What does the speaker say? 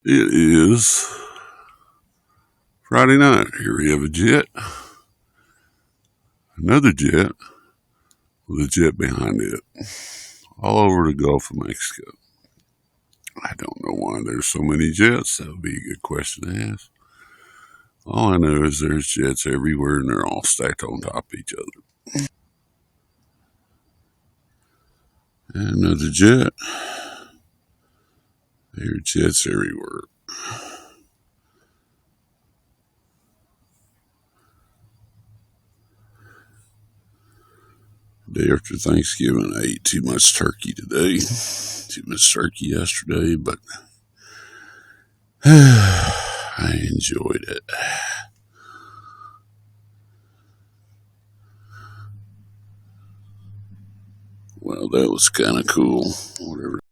It is Friday night. Here we have a jet, another jet with a jet behind it, all over the Gulf of Mexico. I don't know why there's so many jets. That would be a good question to ask. All I know is there's jets everywhere and they're all stacked on top of each other. And another jet. There are jets everywhere. Day after Thanksgiving, I ate too much turkey today. Too much turkey yesterday, but I enjoyed it. Well, that was kind of cool. Whatever.